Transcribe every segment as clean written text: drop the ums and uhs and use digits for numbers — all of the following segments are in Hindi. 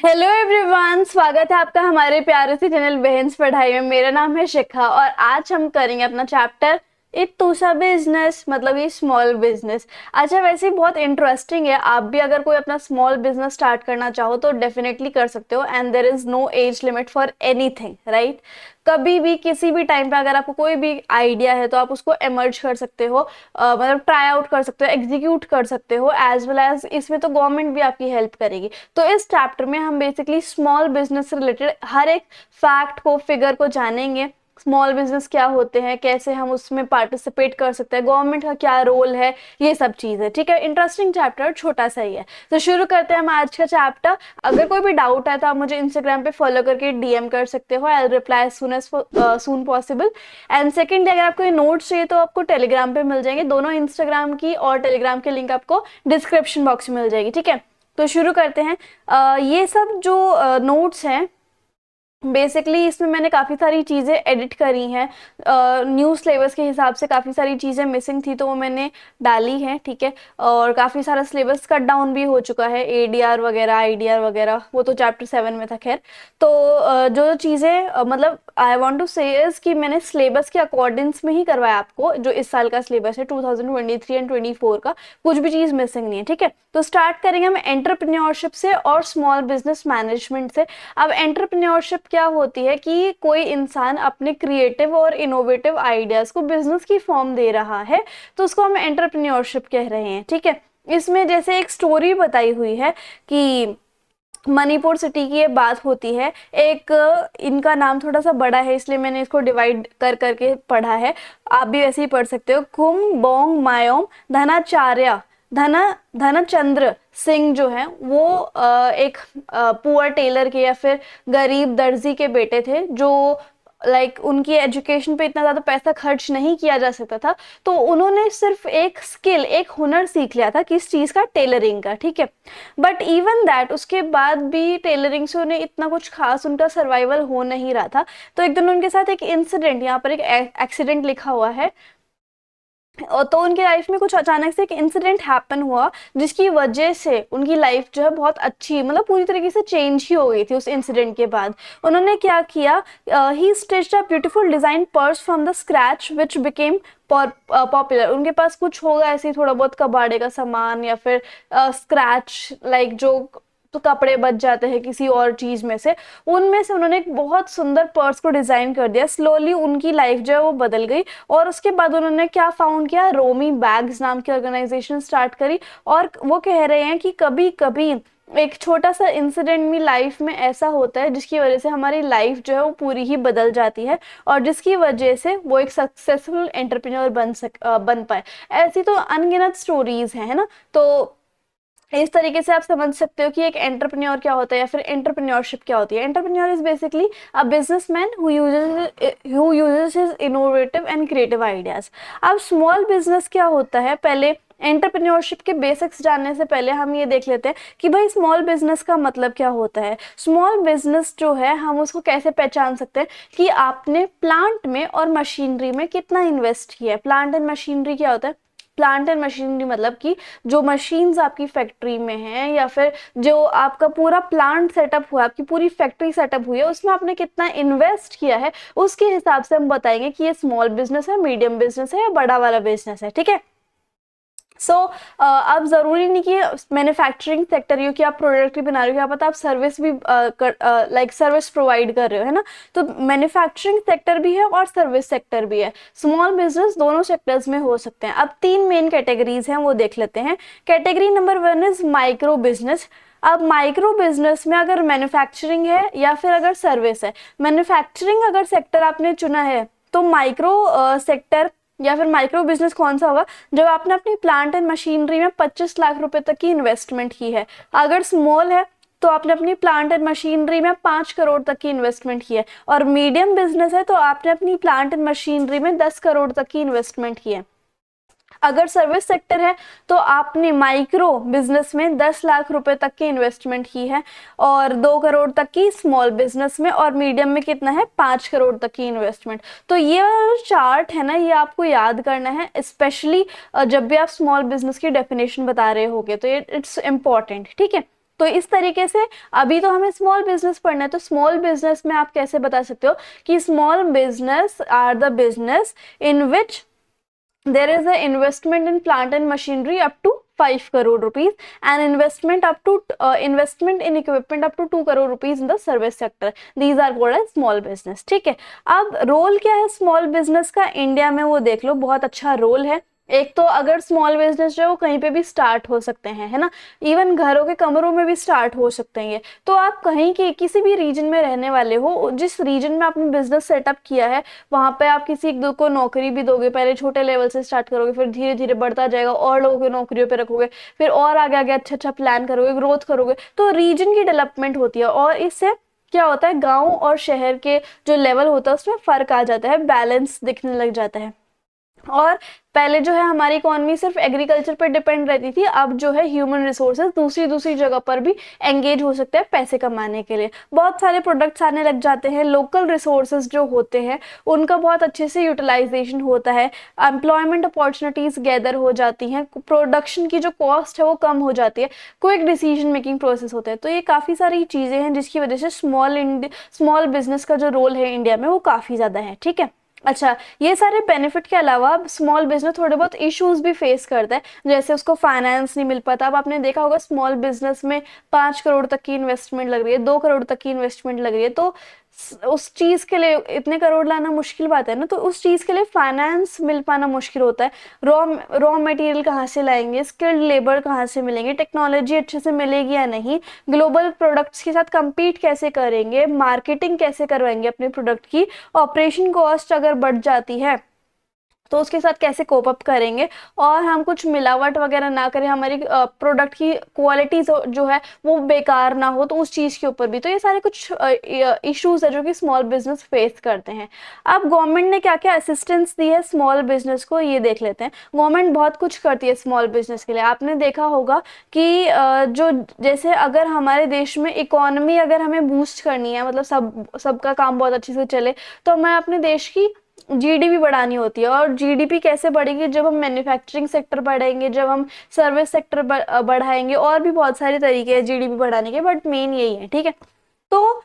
हेलो एवरीवन, स्वागत है आपका हमारे प्यारे से चैनल बहन्स पढ़ाई में। मेरा नाम है शिखा और आज हम करेंगे अपना चैप्टर इतूसा बिजनेस, मतलब ये स्मॉल बिजनेस। अच्छा, वैसे ही बहुत इंटरेस्टिंग है। आप भी अगर कोई अपना स्मॉल बिजनेस स्टार्ट करना चाहो तो डेफिनेटली कर सकते हो and there is no age limit for anything, right. कभी भी किसी भी टाइम पे अगर आपको कोई भी आइडिया है तो आप उसको एमर्ज कर सकते हो, मतलब ट्राई आउट कर सकते हो, एग्जीक्यूट कर सकते हो, एज वेल एज इसमें तो गवर्नमेंट भी आपकी हेल्प करेगी। तो इस चैप्टर में हम बेसिकली स्मॉल बिजनेस से रिलेटेड हर एक फैक्ट को, फिगर को जानेंगे। स्मॉल बिजनेस क्या होते हैं, कैसे हम उसमें पार्टिसिपेट कर सकते हैं, गवर्नमेंट का क्या रोल है, ये सब चीजें। ठीक है, इंटरेस्टिंग चैप्टर, छोटा सा ही है। तो शुरू करते हैं हम आज का चैप्टर। अगर कोई भी डाउट है तो आप मुझे इंस्टाग्राम पे फॉलो करके डीएम कर सकते हो। I will reply as soon possible. And secondly, अगर आपको ये नोट्स चाहिए तो आपको टेलीग्राम पे मिल जाएंगे। दोनों इंस्टाग्राम की और टेलीग्राम की लिंक आपको डिस्क्रिप्शन बॉक्स में मिल जाएगी। ठीक है, तो शुरू करते हैं। ये सब जो नोट्स हैं, बेसिकली इसमें मैंने काफ़ी सारी चीज़ें एडिट करी हैं। न्यू सिलेबस के हिसाब से काफ़ी सारी चीज़ें मिसिंग थी तो वो मैंने डाली हैं। ठीक है, और काफ़ी सारा सिलेबस कट डाउन भी हो चुका है। एडीआर वगैरह, आईडीआर वगैरह, वो तो चैप्टर 7 में था। खैर, तो जो चीज़ें मतलब आई वांट टू से इज कि मैंने सिलेबस के अकॉर्डिंग्स में ही करवाया आपको। जो इस साल का सिलेबस है 2023 एंड 24 का, कुछ भी चीज़ मिसिंग नहीं है। ठीक है, तो स्टार्ट करेंगे हम एंटरप्रेन्योरशिप से और स्मॉल बिजनेस मैनेजमेंट से। अब एंटरप्रेन्योरशिप क्या होती है कि कोई इंसान अपने क्रिएटिव और इनोवेटिव आइडियाज को बिजनेस की फॉर्म दे रहा है, तो उसको हम एंटरप्रेन्योरशिप कह रहे हैं। ठीक है, इसमें जैसे एक स्टोरी बताई हुई है कि मणिपुर सिटी की ये बात होती है। एक इनका नाम थोड़ा सा बड़ा है इसलिए मैंने इसको डिवाइड कर करके पढ़ा है। आप भी वैसे ही पढ़ सकते हो। कुम बोंग मायोम धनाचार्य धनचंद्र सिंह जो है वो एक पुअर टेलर के या फिर गरीब दर्जी के बेटे थे, जो उनकी एजुकेशन पे इतना ज्यादा पैसा खर्च नहीं किया जा सकता था। तो उन्होंने सिर्फ एक स्किल, एक हुनर सीख लिया था, किस चीज का, टेलरिंग का। ठीक है, बट इवन दैट, उसके बाद भी टेलरिंग से उन्हें इतना कुछ खास उनका सर्वाइवल हो नहीं रहा था। तो एक दिन उनके साथ एक इंसिडेंट, यहाँ पर एक एक्सीडेंट लिखा हुआ है, और तो उनकी लाइफ में कुछ अचानक से एक इंसिडेंट हैपन हुआ जिसकी वजह से उनकी लाइफ जो है बहुत अच्छी, मतलब पूरी तरीके से चेंज ही हो गई थी। उस इंसिडेंट के बाद उन्होंने क्या किया, he stitched a beautiful design purse from the scratch which became popular. उनके पास कुछ होगा ऐसे ही थोड़ा बहुत कबाड़े का सामान या फिर स्क्रैच, जो तो कपड़े बच जाते हैं किसी और चीज में से, उनमें से उन्होंने एक बहुत सुंदर पर्स को डिजाइन कर दिया। स्लोली उनकी लाइफ जो है वो बदल गई। और उसके बाद उन्होंने क्या फाउंड किया, रोमी बैग्स नाम की ऑर्गेनाइजेशन स्टार्ट करी। और वो कह रहे हैं कि कभी कभी एक छोटा सा इंसिडेंट भी लाइफ में ऐसा होता है जिसकी वजह से हमारी लाइफ जो है वो पूरी ही बदल जाती है, और जिसकी वजह से वो एक सक्सेसफुल एंटरप्रेन्योर बन पाए। ऐसी तो अनगिनत स्टोरीज हैं, है ना। तो इस तरीके से आप समझ सकते हो कि एक एंटरप्रेन्योर क्या होता है या फिर एंटरप्रेन्योरशिप क्या होती है। Entrepreneur is basically a businessman who uses his innovative and creative ideas. अब स्मॉल बिजनेस क्या होता है, पहले एंटरप्रेन्योरशिप के बेसिक्स जानने से पहले हम ये देख लेते हैं कि भाई स्मॉल बिजनेस का मतलब क्या होता है। स्मॉल बिजनेस जो है हम उसको कैसे पहचान सकते हैं कि आपने प्लांट में और मशीनरी में कितना इन्वेस्ट किया है। प्लांट एंड मशीनरी क्या होता है, प्लांट एंड मशीनरी मतलब कि जो मशीन्स आपकी फैक्ट्री में हैं या फिर जो आपका पूरा प्लांट सेटअप हुआ है, आपकी पूरी फैक्ट्री सेटअप हुई है, उसमें आपने कितना इन्वेस्ट किया है, उसके हिसाब से हम बताएंगे कि ये स्मॉल बिजनेस है, मीडियम बिजनेस है या बड़ा वाला बिजनेस है। ठीक है, सो अब जरूरी नहीं कि मैन्युफैक्चरिंग सेक्टर ही हो कि आप प्रोडक्ट ही बना रहे हो, क्या पता आप सर्विस भी सर्विस प्रोवाइड कर रहे हो, है ना। तो मैन्युफैक्चरिंग सेक्टर भी है और सर्विस सेक्टर भी है। स्मॉल बिजनेस दोनों सेक्टर्स में हो सकते हैं। अब 3 मेन कैटेगरीज हैं, वो देख लेते हैं। Category number 1 is micro business. अब माइक्रो बिजनेस में अगर मैन्युफैक्चरिंग है या फिर अगर सर्विस है, मैन्युफैक्चरिंग अगर सेक्टर आपने चुना है तो माइक्रो सेक्टर या फिर माइक्रो बिजनेस कौन सा होगा, जब आपने अपनी प्लांट एंड मशीनरी में 25 लाख रुपए तक की इन्वेस्टमेंट की है। अगर स्मॉल है तो आपने अपनी प्लांट एंड मशीनरी में 5 करोड़ तक की इन्वेस्टमेंट की है, और मीडियम बिजनेस है तो आपने अपनी प्लांट एंड मशीनरी में 10 करोड़ तक की इन्वेस्टमेंट की है। अगर सर्विस सेक्टर है तो आपने माइक्रो बिजनेस में 10 लाख रुपए तक की इन्वेस्टमेंट की है, और 2 करोड़ तक की स्मॉल बिजनेस में, और मीडियम में कितना है, 5 करोड़ तक की इन्वेस्टमेंट। तो ये चार्ट है ना, ये आपको याद करना है, स्पेशली जब भी आप स्मॉल बिजनेस की डेफिनेशन बता रहे होगे तो ये इट्स इम्पॉर्टेंट। ठीक है, तो इस तरीके से अभी तो हमें स्मॉल बिजनेस पढ़ना है, तो स्मॉल बिजनेस में आप कैसे बता सकते हो कि small business are the business in which there is a investment in plant and machinery up to 5 crore rupees and investment in equipment up to 2 crore rupees in the service sector. These are called as small business. ठीक है, अब रोल क्या है स्मॉल बिजनेस का इंडिया में, वो देख लो, बहुत अच्छा रोल है। एक तो अगर स्मॉल बिजनेस जो है वो कहीं पे भी स्टार्ट हो सकते हैं, है ना, इवन घरों के कमरों में भी स्टार्ट हो सकते हैं ये। तो आप कहीं की किसी भी रीजन में रहने वाले हो, जिस रीजन में आपने बिजनेस सेटअप किया है वहां पे आप किसी एक दो को नौकरी भी दोगे, पहले छोटे लेवल से स्टार्ट करोगे, फिर धीरे धीरे बढ़ता जाएगा और लोगों को नौकरियों पे रखोगे, फिर और आगे आगे अच्छा अच्छा प्लान करोगे, ग्रोथ करोगे, तो रीजन की डेवलपमेंट होती है और इससे क्या होता है गांव और शहर के जो लेवल होता है उसमें फर्क आ जाता है, बैलेंस दिखने लग जाता है। और पहले जो है हमारी इकोनॉमी सिर्फ एग्रीकल्चर पर डिपेंड रहती थी, अब जो है ह्यूमन रिसोर्सेज दूसरी दूसरी जगह पर भी एंगेज हो सकते हैं पैसे कमाने के लिए, बहुत सारे प्रोडक्ट्स आने लग जाते हैं, लोकल रिसोर्सेज जो होते हैं उनका बहुत अच्छे से यूटिलाइजेशन होता है, एम्प्लॉयमेंट अपॉर्चुनिटीज गैदर हो जाती हैं, प्रोडक्शन की जो कॉस्ट है वो कम हो जाती है, क्विक डिसीजन मेकिंग प्रोसेस होता है। तो ये काफ़ी सारी चीज़ें हैं जिसकी वजह से स्मॉल बिजनेस का जो रोल है इंडिया में वो काफ़ी ज़्यादा है। ठीक है, अच्छा, ये सारे बेनिफिट के अलावा स्मॉल बिजनेस थोड़े बहुत इश्यूज भी फेस करता है, जैसे उसको फाइनेंस नहीं मिल पाता। अब आपने देखा होगा स्मॉल बिजनेस में 5 करोड़ तक की इन्वेस्टमेंट लग रही है, 2 करोड़ तक की इन्वेस्टमेंट लग रही है, तो उस चीज के लिए इतने करोड़ लाना मुश्किल बात है ना, तो उस चीज के लिए फाइनेंस मिल पाना मुश्किल होता है। रॉ मटेरियल कहाँ से लाएंगे, स्किल्ड लेबर कहाँ से मिलेंगे, टेक्नोलॉजी अच्छे से मिलेगी या नहीं, ग्लोबल प्रोडक्ट्स के साथ compete कैसे करेंगे, मार्केटिंग कैसे करवाएंगे अपने प्रोडक्ट की, ऑपरेशन कॉस्ट अगर बढ़ जाती है तो उसके साथ कैसे कोप अप करेंगे, और हम कुछ मिलावट वगैरह ना करें, हमारी प्रोडक्ट की क्वालिटी जो है वो बेकार ना हो, तो उस चीज़ के ऊपर भी। तो ये सारे कुछ इश्यूज है जो कि स्मॉल बिजनेस फेस करते हैं। अब गवर्नमेंट ने क्या क्या असिस्टेंस दी है स्मॉल बिजनेस को, ये देख लेते हैं। गवर्नमेंट बहुत कुछ करती है स्मॉल बिजनेस के लिए। आपने देखा होगा कि जो जैसे अगर हमारे देश में इकोनॉमी अगर हमें बूस्ट करनी है, मतलब सबका काम बहुत अच्छे से चले, तो हमें अपने देश की जीडीपी बढ़ानी होती है। और जीडीपी कैसे बढ़ेगी, जब हम मैन्युफैक्चरिंग सेक्टर बढ़ाएंगे, जब हम सर्विस सेक्टर बढ़ाएंगे, और भी बहुत सारे तरीके हैं जीडीपी बढ़ाने के, बट मेन यही है। ठीक है, तो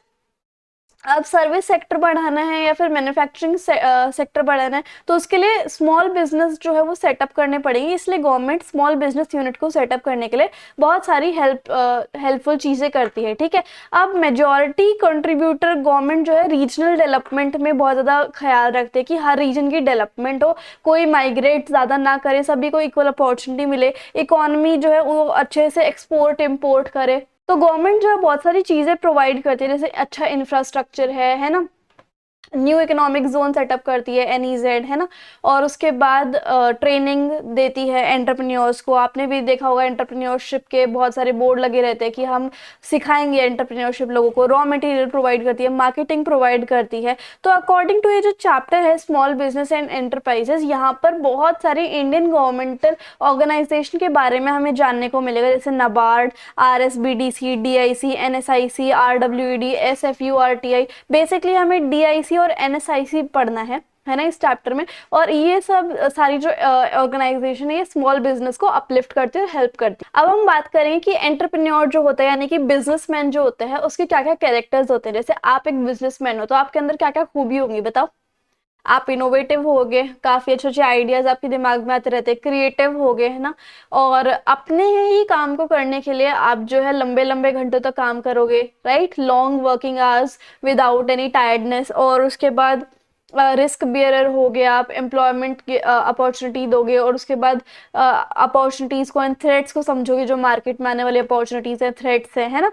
अब सर्विस सेक्टर बढ़ाना है या फिर मैन्युफैक्चरिंग सेक्टर बढ़ाना है, तो उसके लिए स्मॉल बिजनेस जो है वो सेटअप करने पड़ेंगे। इसलिए गवर्नमेंट स्मॉल बिजनेस यूनिट को सेटअप करने के लिए बहुत सारी हेल्पफुल चीज़ें करती है। ठीक है, अब मेजॉरिटी कंट्रीब्यूटर गवर्नमेंट जो है रीजनल डेवलपमेंट में बहुत ज़्यादा ख्याल रखते हैं कि हर रीजन की डेवलपमेंट हो, कोई माइग्रेट ज़्यादा ना करे, सभी को इक्वल अपॉर्चुनिटी मिले, इकोनॉमी जो है वो अच्छे से एक्सपोर्ट इम्पोर्ट करे। तो गवर्नमेंट जो है बहुत सारी चीज़ें प्रोवाइड करती है, जैसे अच्छा इंफ्रास्ट्रक्चर है ना, न्यू इकोनॉमिक जोन सेटअप करती है NEZ, है ना, और उसके बाद ट्रेनिंग देती है एंटरप्रेन्योर्स को। आपने भी देखा होगा एंटरप्रेन्योरशिप के बहुत सारे बोर्ड लगे रहते हैं कि हम सिखाएंगे एंटरप्रेन्योरशिप लोगों को। रॉ मटेरियल प्रोवाइड करती है, मार्केटिंग प्रोवाइड करती है। तो अकॉर्डिंग टू ये जो चैप्टर है स्मॉल बिजनेस एंड एंटरप्राइजेस, यहाँ पर बहुत सारे इंडियन गवर्नमेंटल ऑर्गेनाइजेशन के बारे में हमें जानने को मिलेगा, जैसे NABARD, RSBDC, DIC, NSIC, RWED, SFURTI। Basically हमें DIC और NSIC पढ़ना है ना इस चैप्टर में। और ये सब सारी जो ऑर्गेनाइजेशन है ये स्मॉल बिजनेस को अपलिफ्ट करती है, हेल्प करती है। अब हम बात करें कि एंटरप्रेन्योर जो होता है, यानी कि बिजनेसमैन जो होता है, उसके क्या क्या कैरेक्टर्स होते हैं। जैसे आप एक बिजनेसमैन हो तो आपके अंदर क्या क्या खूबी होंगी, बताओ। आप इनोवेटिव होगे, काफ़ी अच्छे अच्छे आइडियाज़ आपके दिमाग में आते रहते हैं, क्रिएटिव होगे, है ना, और अपने ही काम को करने के लिए आप जो है लंबे लंबे घंटों तक काम करोगे, right, long working hours without any tiredness. और उसके बाद रिस्क बियरर हो गए, आप एम्प्लॉयमेंट की अपॉर्चुनिटी दोगे, और उसके बाद अपॉर्चुनिटीज़ को एंड थ्रेट्स को समझोगे, जो मार्केट में आने वाली अपॉर्चुनिटीज़ है, थ्रेट्स है ना।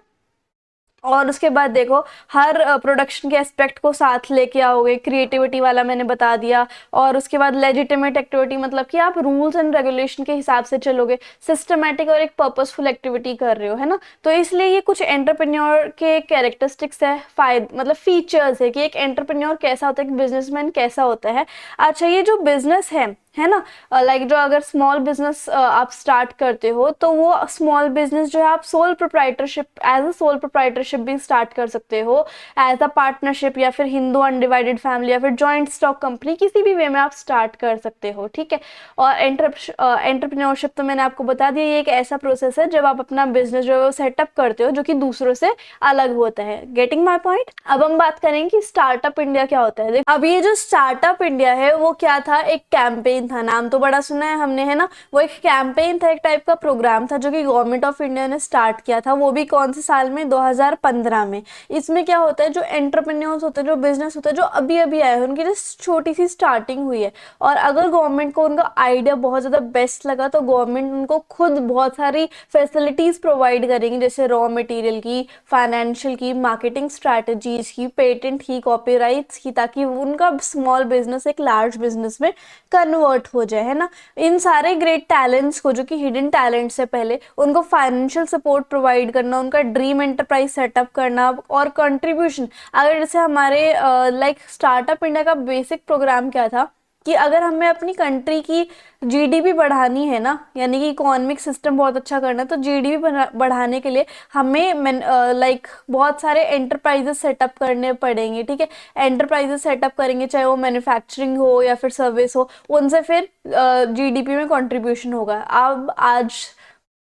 और उसके बाद देखो हर प्रोडक्शन के एस्पेक्ट को साथ लेके आओगे, क्रिएटिविटी वाला मैंने बता दिया। और उसके बाद लेजिटिमेट एक्टिविटी, मतलब कि आप रूल्स एंड रेगुलेशन के हिसाब से चलोगे, सिस्टमेटिक और एक पर्पसफुल एक्टिविटी कर रहे हो, है ना। तो इसलिए ये कुछ एंटरप्रेन्योर के कैरेक्टरिस्टिक्स है, मतलब फीचर्स है कि एक एंटरप्रेन्योर कैसा होता है, एक बिजनेसमैन कैसा होता है। अच्छा, ये जो बिजनेस है है ना। लाइक जो अगर स्मॉल बिजनेस आप स्टार्ट करते हो तो वो स्मॉल बिजनेस जो है आप sole proprietorship, as a sole proprietorship भी स्टार्ट कर सकते हो, एज अ पार्टनरशिप या फिर हिंदू अनडिवाइडेड फैमिली या फिर जॉइंट स्टॉक कंपनी, किसी भी वे में आप स्टार्ट कर सकते हो, ठीक है। और एंटरप्रेन्योरशिप तो मैंने आपको बता दिया, ये एक ऐसा प्रोसेस है जब आप अपना बिजनेस जो है वो सेटअप करते हो जो कि दूसरों से अलग होता है। Getting my point. अब हम बात करेंगे कि स्टार्टअप इंडिया क्या होता है। अब ये जो स्टार्टअप इंडिया है वो क्या था, एक कैंपेन था, नाम तो बड़ा सुना है हमने, है ना। वो एक कैंपेन था, एक टाइप का प्रोग्राम था जो कि गवर्नमेंट ऑफ इंडिया ने स्टार्ट किया था, वो भी कौन से साल में, 2015 में। इसमें क्या होता है, जो एंटरप्रेन्योर्स होते हैं, जो बिजनेस होते हैं, जो अभी अभी आए हैं, उनकी जस्ट छोटी सी स्टार्टिंग हुई है, और अगर गवर्नमेंट को उनका आइडिया बहुत ज़्यादा बेस्ट लगा तो गवर्नमेंट उनको खुद बहुत सारी फैसिलिटीज़ प्रोवाइड करेंगी, जैसे रॉ मटेरियल की, फाइनेंशियल की, मार्केटिंग स्ट्रैटेजीज की, पेटेंट की, कॉपीराइट्स की, ताकि उनका स्मॉल बिजनेस एक लार्ज बिजनेस में कन्वर्ट हो जाए, है ना। इन सारे ग्रेट टैलेंट्स को, जो कि हिडन टैलेंट्स है, पहले उनको फाइनेंशियल सपोर्ट प्रोवाइड करना, उनका ड्रीम एंटरप्राइज सेटअप करना और कंट्रीब्यूशन। अगर जैसे हमारे लाइक स्टार्टअप इंडिया का बेसिक प्रोग्राम क्या था कि अगर हमें अपनी कंट्री की जीडीपी बढ़ानी है ना, यानी कि इकोनॉमिक सिस्टम बहुत अच्छा करना है, तो जीडीपी बढ़ाने के लिए हमें लाइक बहुत सारे एंटरप्राइजेस सेटअप करने पड़ेंगे, ठीक है। एंटरप्राइजेस सेटअप करेंगे, चाहे वो मैन्युफैक्चरिंग हो या फिर सर्विस हो, उनसे फिर जीडीपी में कंट्रीब्यूशन होगा। अब आज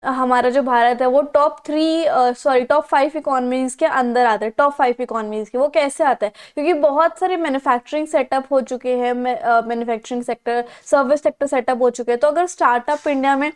हमारा जो भारत है वो टॉप 5 इकोनॉमीज के अंदर आता है, टॉप 5 इकोनॉमीज के। वो कैसे आता है, क्योंकि बहुत सारे मैन्युफैक्चरिंग सेटअप हो चुके हैं, manufacturing sector, service sector setup हो चुके हैं। तो अगर स्टार्टअप इंडिया में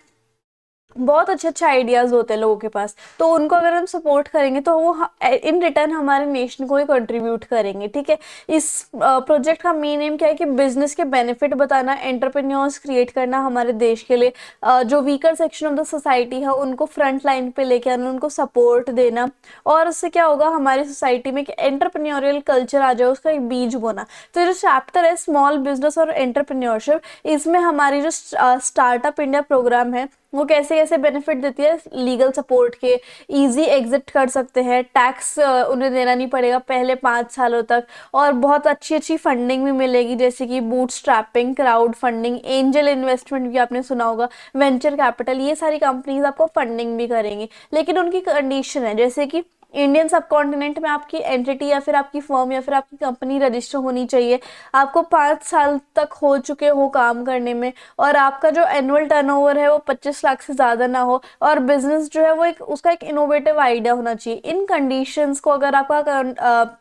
बहुत अच्छे अच्छे आइडियाज होते हैं लोगों के पास, तो उनको अगर हम सपोर्ट करेंगे तो वो इन रिटर्न हमारे नेशन को ही कंट्रीब्यूट करेंगे, ठीक है। इस प्रोजेक्ट का मेन एम क्या है कि बिजनेस के बेनिफिट बताना, एंटरप्रेन्योर्स क्रिएट करना हमारे देश के लिए, जो weaker section of the society है उनको फ्रंट लाइन पे लेके आना, उनको सपोर्ट देना। और उससे क्या होगा, हमारी सोसाइटी में कि एंटरप्रेन्योरियल कल्चर आ जाए, उसका एक बीज बोना। तो जो चैप्टर है स्मॉल बिजनेस और एंटरप्रेन्योरशिप, इसमें हमारी जो स्टार्टअप इंडिया प्रोग्राम है वो कैसे कैसे बेनिफिट देती है, लीगल सपोर्ट के, इजी एग्जिट कर सकते हैं, टैक्स उन्हें देना नहीं पड़ेगा पहले 5 सालों तक, और बहुत अच्छी अच्छी फंडिंग भी मिलेगी, जैसे कि boot strapping, crowd funding, angel investment भी आपने सुना होगा, वेंचर कैपिटल, ये सारी कंपनीज आपको फंडिंग भी करेंगी। लेकिन उनकी कंडीशन है, जैसे कि इंडियन सब कॉन्टिनेंट में आपकी एंटिटी या फिर आपकी फर्म या फिर आपकी कंपनी रजिस्टर होनी चाहिए, आपको 5 साल तक हो चुके हो काम करने में, और आपका जो एनुअल टर्नओवर है वो 25 लाख से ज़्यादा ना हो, और बिजनेस जो है वो एक उसका एक इनोवेटिव आइडिया होना चाहिए। इन कंडीशंस को अगर आपका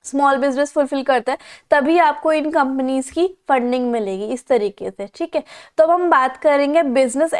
स्मॉल बिजनेस फुलफिल करता है, तभी आपको इन कंपनीज की फंडिंग मिलेगी, इस तरीके से, ठीक है। तो अब हम बात करेंगे बिजनेस,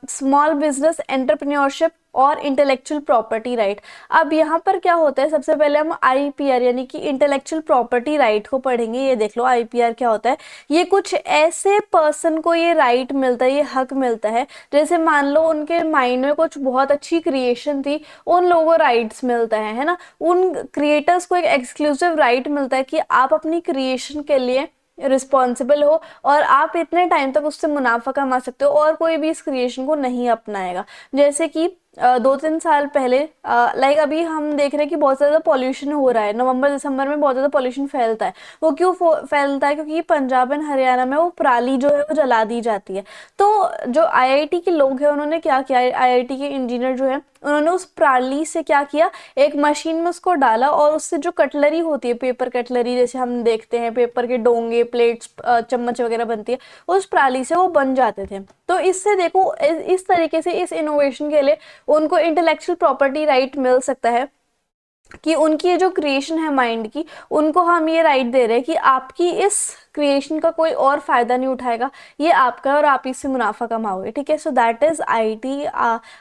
स्मॉल बिजनेस एंटरप्रेन्योरशिप और इंटेलेक्चुअल प्रॉपर्टी राइट। अब यहाँ पर क्या होता है, सबसे पहले हम आईपीआर यानी कि इंटेलेक्चुअल प्रॉपर्टी राइट को पढ़ेंगे। ये देख लो आईपीआर क्या होता है। ये कुछ ऐसे पर्सन को ये राइट मिलता है, ये हक मिलता है, जैसे मान लो उनके माइंड में कुछ बहुत अच्छी क्रिएशन थी, उन लोगों को राइट्स मिलता है ना। उन क्रिएटर्स को एक एक्सक्लूसिव राइट मिलता है कि आप अपनी क्रिएशन के लिए रिस्पॉन्सिबल हो, और आप इतने टाइम तक उससे मुनाफा कमा सकते हो, और कोई भी इस क्रिएशन को नहीं अपनाएगा। जैसे कि 2-3 साल पहले, लाइक अभी हम देख रहे हैं कि बहुत ज़्यादा पॉल्यूशन हो रहा है, नवंबर दिसंबर में बहुत ज़्यादा पॉल्यूशन फैलता है। वो क्यों फैलता है, क्योंकि पंजाब एंड हरियाणा में वो पराली जो है वो जला दी जाती है। तो जो आईआईटी के लोग हैं उन्होंने क्या किया, आईआईटी के इंजीनियर जो है उन्होंने उस पराली से क्या किया, एक मशीन में उसको डाला, और उससे जो कटलरी होती है, पेपर कटलरी, जैसे हम देखते हैं पेपर के डोंगे, प्लेट्स, चम्मच वगैरह बनती है, उस पराली से वो बन जाते थे। तो इससे देखो, इस तरीके से इस इनोवेशन के लिए उनको इंटेलेक्चुअल प्रॉपर्टी राइट मिल सकता है, कि उनकी ये जो क्रिएशन है माइंड की, उनको हम ये राइट दे रहे हैं कि आपकी इस क्रिएशन का कोई और फायदा नहीं उठाएगा, ये आपका है और आप इससे मुनाफा कमाओगे, ठीक है। So that is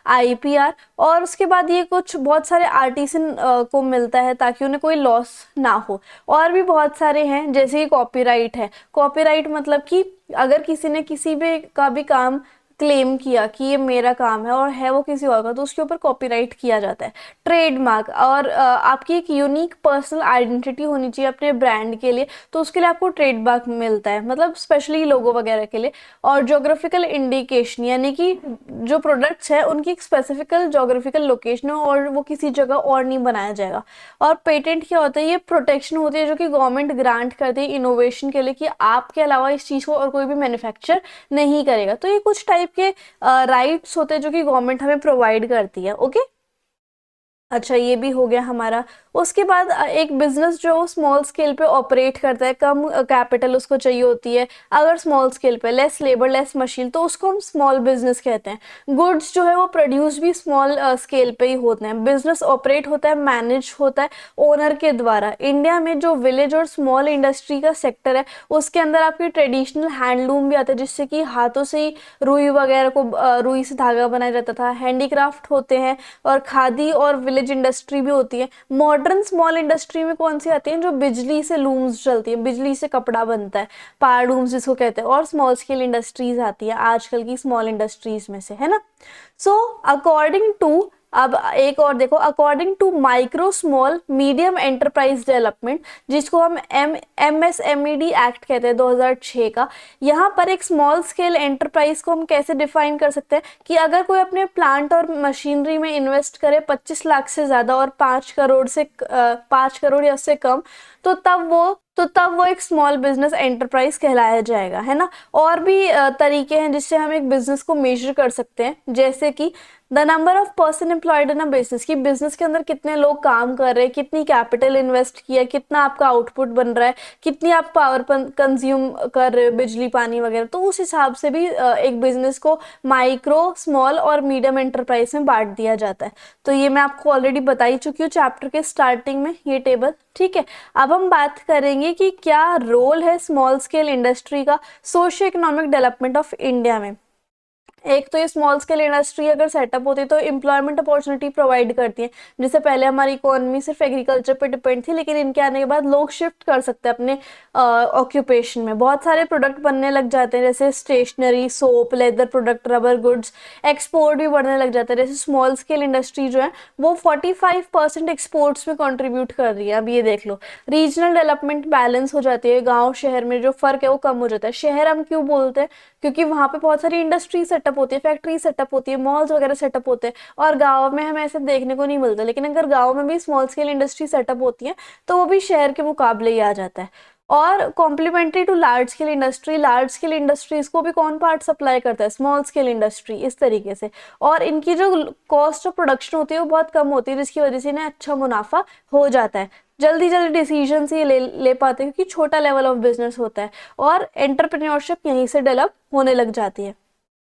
IPR. और उसके बाद ये कुछ बहुत सारे आर्टिसन को मिलता है ताकि उन्हें कोई लॉस ना हो। और भी बहुत सारे हैं, जैसे कि कॉपीराइट है। कॉपीराइट मतलब कि अगर किसी ने किसी भी का भी काम क्लेम किया कि ये मेरा काम है और है वो किसी और का, तो उसके ऊपर कॉपीराइट किया जाता है। ट्रेडमार्क, और आपकी एक यूनिक पर्सनल आइडेंटिटी होनी चाहिए अपने ब्रांड के लिए, तो उसके लिए आपको ट्रेडमार्क मिलता है, मतलब स्पेशली लोगो वगैरह के लिए। और जोग्राफिकल इंडिकेशन, यानी कि जो प्रोडक्ट्स है उनकी एक स्पेसिफिकल जोग्राफिकल लोकेशन हो और वो किसी जगह और नहीं बनाया जाएगा। और पेटेंट क्या होता है, ये प्रोटेक्शन होती है जो कि गवर्नमेंट ग्रांट करती है इनोवेशन के लिए, कि आपके अलावा इस चीज़ को और कोई भी मैन्युफैक्चर नहीं करेगा। तो ये कुछ टाइप के राइट्स होते हैं जो कि गवर्नमेंट हमें प्रोवाइड करती है। ओके, अच्छा ये भी हो गया हमारा। उसके बाद एक बिजनेस जो स्मॉल स्केल पे ऑपरेट करता है, कम कैपिटल उसको चाहिए होती है, अगर स्मॉल स्केल पे, लेस लेबर लेस मशीन, तो उसको हम स्मॉल बिजनेस कहते हैं। गुड्स जो है वो प्रोड्यूस भी स्मॉल स्केल पे ही होते हैं। बिजनेस ऑपरेट होता है, मैनेज होता है ओनर के द्वारा। इंडिया में जो विलेज और स्मॉल इंडस्ट्री का सेक्टर है उसके अंदर आपके ट्रेडिशनल हैंडलूम भी आता है, जिससे कि हाथों से ही रुई वगैरह को रुई से धागा बनाया जाता था, हैंडीक्राफ्ट होते हैं, और खादी और विलेज इंडस्ट्री भी होती है। मॉडर्न स्मॉल इंडस्ट्री में कौन सी आती है, जो बिजली से लूम्स चलती है, बिजली से कपड़ा बनता है, पावर लूम्स जिसको कहते हैं, और स्मॉल स्केल इंडस्ट्रीज आती है आजकल की स्मॉल इंडस्ट्रीज में से, है ना। सो अकॉर्डिंग टू, अब एक और देखो, according to micro small medium enterprise development, जिसको हम MSMED एक्ट कहते हैं 2006 का, यहाँ पर एक स्मॉल स्केल एंटरप्राइज को हम कैसे डिफाइन कर सकते हैं कि अगर कोई अपने प्लांट और मशीनरी में इन्वेस्ट करे 25 लाख से ज़्यादा और 5 करोड़ या उससे कम, तो तब वो एक स्मॉल बिजनेस एंटरप्राइज कहलाया जाएगा, है ना। और भी तरीके हैं जिससे हम एक बिजनेस को मेजर कर सकते हैं, जैसे कि the number of person employed in a business, की बिजनेस के अंदर कितने लोग काम कर रहे हैं, कितनी कैपिटल इन्वेस्ट किया, कितना आपका आउटपुट बन रहा है, कितनी आप पावर कंज्यूम कर रहे हो, बिजली पानी वगैरह। तो उस हिसाब से भी एक बिजनेस को माइक्रो स्मॉल और मीडियम एंटरप्राइज में बांट दिया जाता है। तो ये मैं आपको ऑलरेडी बता ही चुकी हूँ चैप्टर के स्टार्टिंग में ये टेबल, ठीक है। अब हम बात करेंगे कि क्या रोल है स्मॉल स्केल इंडस्ट्री का socio economic development of India में। एक तो ये स्मॉल स्केल इंडस्ट्री अगर सेटअप होती है तो एम्प्लॉयमेंट अपॉर्चुनिटी प्रोवाइड करती है। जैसे पहले हमारी इकोनॉमी सिर्फ एग्रीकल्चर पे डिपेंड थी, लेकिन इनके आने के बाद लोग शिफ्ट कर सकते हैं अपने ऑक्यूपेशन में। बहुत सारे प्रोडक्ट बनने लग जाते हैं, जैसे stationery, soap, leather product, rubber goods. Export भी बढ़ने लग जाता है, जैसे स्मॉल स्केल इंडस्ट्री जो है वो 45% एक्सपोर्ट्स में कॉन्ट्रीब्यूट कर रही है। अब ये देख लो, रीजनल डेवलपमेंट बैलेंस हो जाती है, गाँव शहर में जो फर्क है वो कम हो जाता है। शहर हम क्यों बोलते हैं, क्योंकि वहाँ पे बहुत सारी इंडस्ट्री सेटअप होती है, फैक्ट्री सेटअप होती है, मॉल्स वगैरह सेटअप होते हैं, और गाँव में हमें ऐसे देखने को नहीं मिलता। लेकिन अगर गाँव में भी स्मॉल स्केल इंडस्ट्री सेटअप होती है तो वो भी शहर के मुकाबले ही आ जाता है। और complementary to large scale industry, large scale industries को भी कौन पार्ट सप्लाई करता है, स्मॉल स्केल इंडस्ट्री, इस तरीके से। और इनकी जो कॉस्ट ऑफ प्रोडक्शन होती है वो बहुत कम होती है, जिसकी वजह से इन्हें अच्छा मुनाफा हो जाता है, जल्दी जल्दी डिसीजन ये ले पाते हैं, क्योंकि छोटा लेवल ऑफ बिजनेस होता है, और एंटरप्रेन्योरशिप यहीं से डेवलप होने लग जाती है।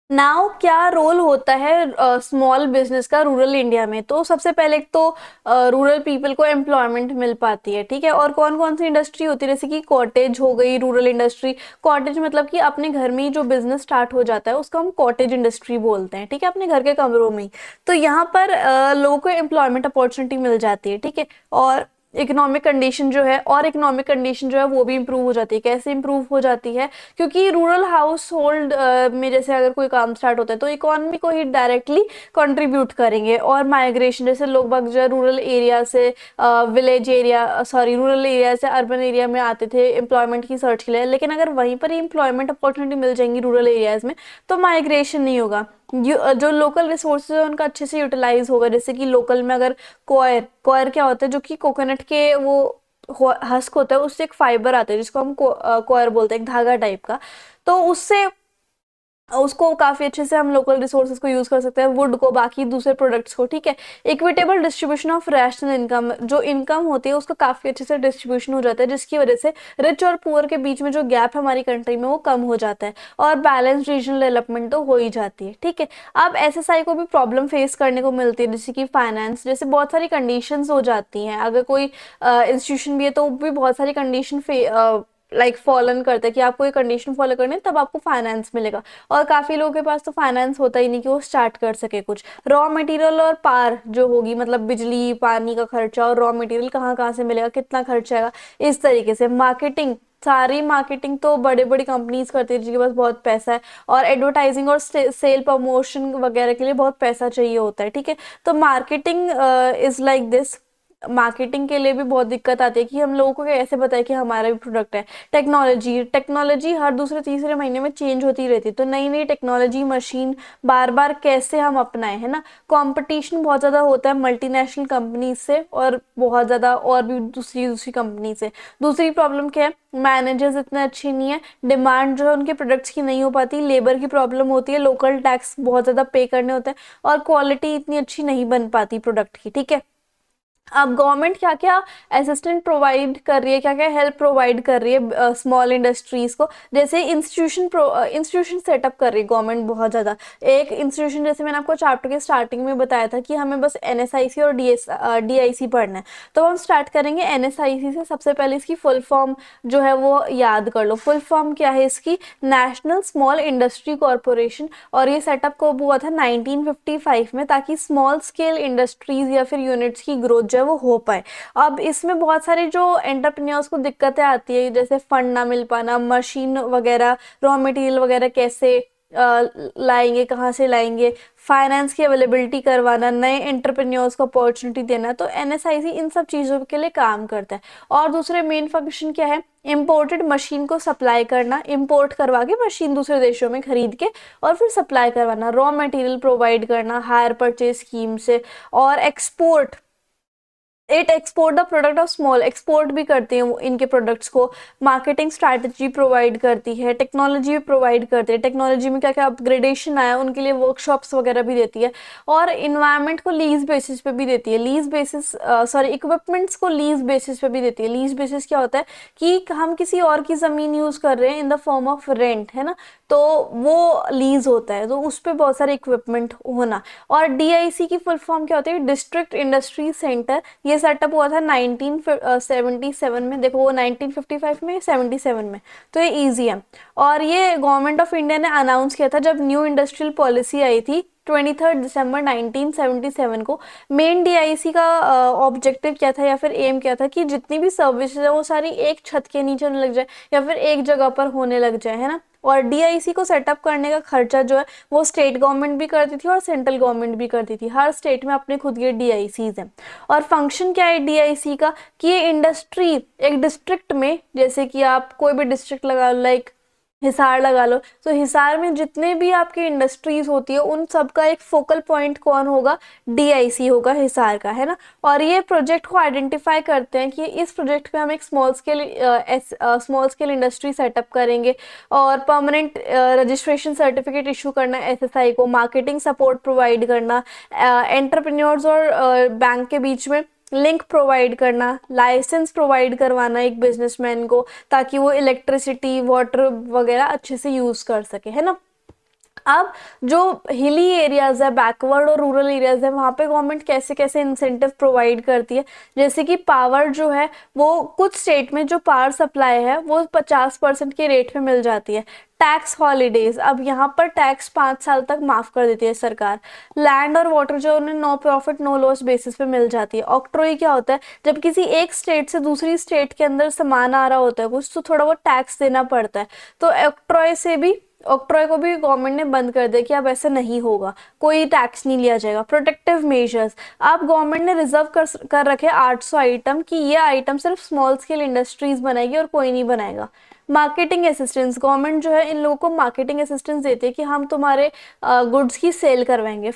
नाउ क्या रोल होता है स्मॉल बिजनेस का रूरल इंडिया में। तो सबसे पहले तो रूरल पीपल को एम्प्लॉयमेंट मिल पाती है, ठीक है। और कौन कौन सी इंडस्ट्री होती है, जैसे कि कॉटेज हो गई, रूरल इंडस्ट्री। कॉटेज मतलब कि अपने घर में ही जो बिजनेस स्टार्ट हो जाता है उसको हम कॉटेज इंडस्ट्री बोलते हैं, ठीक है, अपने घर के कमरों में ही। तो यहाँ पर लोगों को एम्प्लॉयमेंट अपॉर्चुनिटी मिल जाती है, ठीक है। और इकोनॉमिक कंडीशन जो है, और इकोनॉमिक कंडीशन जो है वो भी इंप्रूव हो जाती है। कैसे इंप्रूव हो जाती है, क्योंकि रूरल हाउस होल्ड में जैसे अगर कोई काम स्टार्ट होता है तो इकोनॉमी को ही डायरेक्टली कंट्रीब्यूट करेंगे। और माइग्रेशन, जैसे लोग बाग जो है रूरल एरिया से रूरल एरिया से अर्बन एरिया में आते थे एम्प्लॉयमेंट की सर्च के लिए, लेकिन अगर वहीं पर ही एम्प्लॉयमेंट अपॉर्चुनिटी मिल जाएंगी रूरल एरियाज में तो माइग्रेशन नहीं होगा। जो लोकल रिसोर्सेज है उनका अच्छे से यूटिलाइज होगा। जैसे कि लोकल में अगर कॉयर कॉयर क्या होता है, जो कि कोकोनट के वो हस्क होता है, उससे एक फाइबर आता है जिसको हम कॉयर बोलते हैं, एक धागा टाइप का। तो उससे उसको काफी अच्छे से हम लोकल रिसोर्सेज को यूज कर सकते हैं, वुड को, बाकी दूसरे प्रोडक्ट्स को, ठीक है। Equitable distribution of rational income, जो इनकम होती है उसका काफी अच्छे से डिस्ट्रीब्यूशन हो जाता है, जिसकी वजह से रिच और पुअर के बीच में जो गैप है हमारी कंट्री में वो कम हो जाता है, और बैलेंस रीजनल डेवलपमेंट तो हो ही जाती है, ठीक है। अब SSI को भी प्रॉब्लम फेस करने को मिलती है, जैसे कि फाइनेंस, जैसे बहुत सारी कंडीशंस हो जाती हैं। अगर कोई इंस्टीट्यूशन भी है तो भी बहुत सारी कंडीशन फॉलन करते हैं कि आपको ये कंडीशन फॉलो करनी है तब आपको फाइनेंस मिलेगा। और काफी लोगों के पास तो फाइनेंस होता ही नहीं कि वो स्टार्ट कर सके कुछ। रॉ मटेरियल और पार जो होगी, मतलब बिजली पानी का खर्चा, और रॉ मटेरियल कहाँ कहाँ से मिलेगा, कितना खर्चा आएगा, इस तरीके से। मार्केटिंग, सारी मार्केटिंग तो बड़े बड़ी कंपनीज करती है जिनके पास बहुत पैसा है, और एडवर्टाइजिंग और सेल प्रमोशन वगैरह के लिए बहुत पैसा चाहिए होता है, ठीक है। तो marketing is like this. Marketing के लिए भी बहुत दिक्कत आती है कि हम लोगों को कैसे बताए कि हमारा भी प्रोडक्ट है। टेक्नोलॉजी, टेक्नोलॉजी हर दूसरे तीसरे महीने में चेंज होती रहती है, तो नई नई टेक्नोलॉजी मशीन बार बार कैसे हम अपनाएं, है ना। कंपटीशन बहुत ज़्यादा होता है मल्टीनेशनल कंपनी से, और बहुत ज़्यादा और भी दूसरी दूसरी कंपनी से। दूसरी प्रॉब्लम क्या है, मैनेजर्स इतने अच्छे नहीं है, डिमांड जो है उनके प्रोडक्ट्स की नहीं हो पाती, लेबर की प्रॉब्लम होती है, लोकल टैक्स बहुत ज़्यादा पे करने होते हैं, और क्वालिटी इतनी अच्छी नहीं बन पाती प्रोडक्ट की, ठीक है। अब गवर्नमेंट क्या क्या असिस्टेंट प्रोवाइड कर रही है, क्या क्या हेल्प प्रोवाइड कर रही है स्मॉल इंडस्ट्रीज को। जैसे इंस्टीट्यूशन सेटअप कर रही है गवर्नमेंट बहुत ज़्यादा। एक इंस्टीट्यूशन जैसे मैंने आपको चैप्टर के स्टार्टिंग में बताया था कि हमें बस एनएसआईसी और डीआईसी पढ़ना है, तो हम स्टार्ट करेंगे एनएसआईसी से। सबसे पहले इसकी फुल फॉर्म जो है वो याद कर लो। फुल फॉर्म क्या है इसकी, नेशनल स्मॉल इंडस्ट्री कॉरपोरेशन, और ये सेटअप कब हुआ था 1955 में, ताकि स्मॉल स्केल इंडस्ट्रीज या फिर यूनिट्स की ग्रोथ जो है वो हो पाए। अब इसमें बहुत सारी जो एंटरप्रेन्योर्स को दिक्कतें आती है, जैसे फंड ना मिल पाना, मशीन वगैरह, रॉ मटेरियल वगैरह कैसे लाएंगे, कहाँ से लाएंगे, फाइनेंस की अवेलेबिलिटी करवाना, नए एंटरप्रेन्योर्स को अपॉर्चुनिटी देना। तो एनएसआईसी इन सब चीज़ों के लिए काम करता है। और दूसरे मेन फंक्शन क्या है, इम्पोर्टेड मशीन को सप्लाई करना, इंपोर्ट करवा के मशीन दूसरे देशों में खरीद के और फिर सप्लाई करवाना, रॉ मटेरियल प्रोवाइड करना हायर परचेज स्कीम से, और export, it export the product of small, export भी करती है इनके प्रोडक्ट्स को। मार्केटिंग स्ट्रैटेजी प्रोवाइड करती है, टेक्नोलॉजी भी प्रोवाइड करती है, टेक्नोलॉजी में क्या क्या अपग्रेडेशन आया उनके लिए वर्कशॉप्स वगैरह भी देती है, और इन्वायरमेंट को लीज बेसिस पे भी देती है। लीज बेसिस सॉरी इक्विपमेंट्स को लीज बेसिस पे भी देती है। लीज बेसिस क्या होता है कि हम किसी और की ज़मीन यूज़ कर रहे हैं in the form of rent, है ना, तो वो लीज होता है, तो उस पर बहुत सारे इक्विपमेंट होना। और डीआईसी की फुल फॉर्म क्या होती है, डिस्ट्रिक्ट इंडस्ट्री सेंटर। ये सेटअप हुआ था 1977 में, देखो वो 1955 में, 77 में, तो ये इजी है। और ये गवर्नमेंट ऑफ इंडिया ने अनाउंस किया था जब न्यू इंडस्ट्रियल पॉलिसी आई थी 23 दिसंबर 1977 को। मेन डीआईसी का ऑब्जेक्टिव क्या था या फिर एम क्या था कि जितनी भी सर्विसेज है वो सारी एक छत के नीचे होने लग जाए या फिर एक जगह पर होने लग जाए, है ना। और डीआईसी को सेटअप करने का खर्चा जो है वो स्टेट गवर्नमेंट भी करती थी और सेंट्रल गवर्नमेंट भी करती थी। हर स्टेट में अपने खुद के डीआईसीज हैं। और फंक्शन क्या है डीआईसी का कि ये इंडस्ट्री एक डिस्ट्रिक्ट में, जैसे कि आप कोई भी डिस्ट्रिक्ट लगा लो, लाइक हिसार लगा लो, तो हिसार में जितने भी आपकी इंडस्ट्रीज होती है उन सब का एक फोकल पॉइंट कौन होगा, डीआईसी होगा हिसार का, है ना। और ये प्रोजेक्ट को आइडेंटिफाई करते हैं कि इस प्रोजेक्ट पे हम एक स्मॉल स्केल इंडस्ट्री सेटअप करेंगे, और परमानेंट रजिस्ट्रेशन सर्टिफिकेट इशू करना एसएसआई को, मार्केटिंग सपोर्ट प्रोवाइड करना, एंटरप्रेन्योर्स और बैंक के बीच में लिंक प्रोवाइड करना, लाइसेंस प्रोवाइड करवाना एक बिजनेसमैन को, ताकि वो इलेक्ट्रिसिटी वाटर वगैरह अच्छे से यूज़ कर सके, है ना। अब जो हिली एरियाज है, बैकवर्ड और रूरल एरियाज है, वहाँ पे गवर्नमेंट कैसे कैसे इंसेंटिव प्रोवाइड करती है। जैसे कि पावर जो है वो कुछ स्टेट में जो पावर सप्लाई है वो 50% के रेट पे मिल जाती है। टैक्स हॉलीडेज, अब यहाँ पर टैक्स 5 साल तक माफ कर देती है सरकार। लैंड और वाटर जो उन्हें no profit no loss basis पे मिल जाती है। ऑक्ट्रोई क्या होता है, जब किसी एक स्टेट से दूसरी स्टेट के अंदर सामान आ रहा होता है कुछ, तो थोड़ा बहुत टैक्स देना पड़ता है। तो ऑक्ट्रॉय को भी गवर्नमेंट ने बंद कर दिया कि अब ऐसा नहीं होगा, कोई टैक्स नहीं लिया जाएगा। प्रोटेक्टिव मेजर्स, अब गवर्नमेंट ने रिजर्व कर रखे 800 आइटम कि ये आइटम सिर्फ स्मॉल स्केल इंडस्ट्रीज बनाएगी और कोई नहीं बनाएगा। मार्केटिंग असिस्टेंस, गवर्नमेंट जो है इन लोगों को मार्केटिंग असिस्टेंस देती है कि हम तुम्हारे गुड्स की सेल करवाएंगे।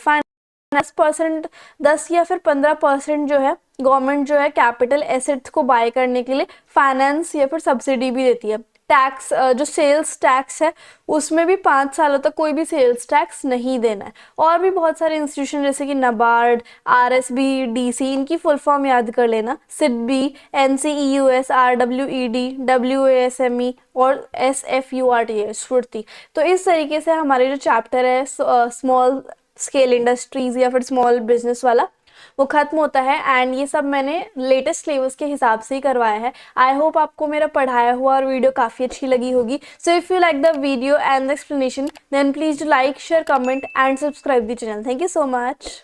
10%, 10 या फिर 15% जो है गवर्नमेंट जो है कैपिटल एसेट्स को बाय करने के लिए फाइनेंस या फिर सब्सिडी भी देती है। टैक्स, जो सेल्स टैक्स है उसमें भी 5 सालों तक कोई भी सेल्स टैक्स नहीं देना है। और भी बहुत सारे इंस्टीट्यूशन जैसे कि नबार्ड, आरएसबी, डीसी, इनकी फुल फॉर्म याद कर लेना, सिडबी, एनसीईयूएस, आरडब्ल्यूईडी, डब्ल्यूएसएमई और एसएफयूआरटी, स्फूर्ति। तो इस तरीके से हमारे जो चैप्टर है स्मॉल स्केल इंडस्ट्रीज या फिर स्मॉल बिजनेस वाला, वो खत्म होता है। एंड ये सब मैंने लेटेस्ट सिलेबस के हिसाब से ही करवाया है। आई होप आपको मेरा पढ़ाया हुआ और वीडियो काफ़ी अच्छी लगी होगी। So if you like the video and the explanation then please do like, share, comment and subscribe the channel. Thank you so much.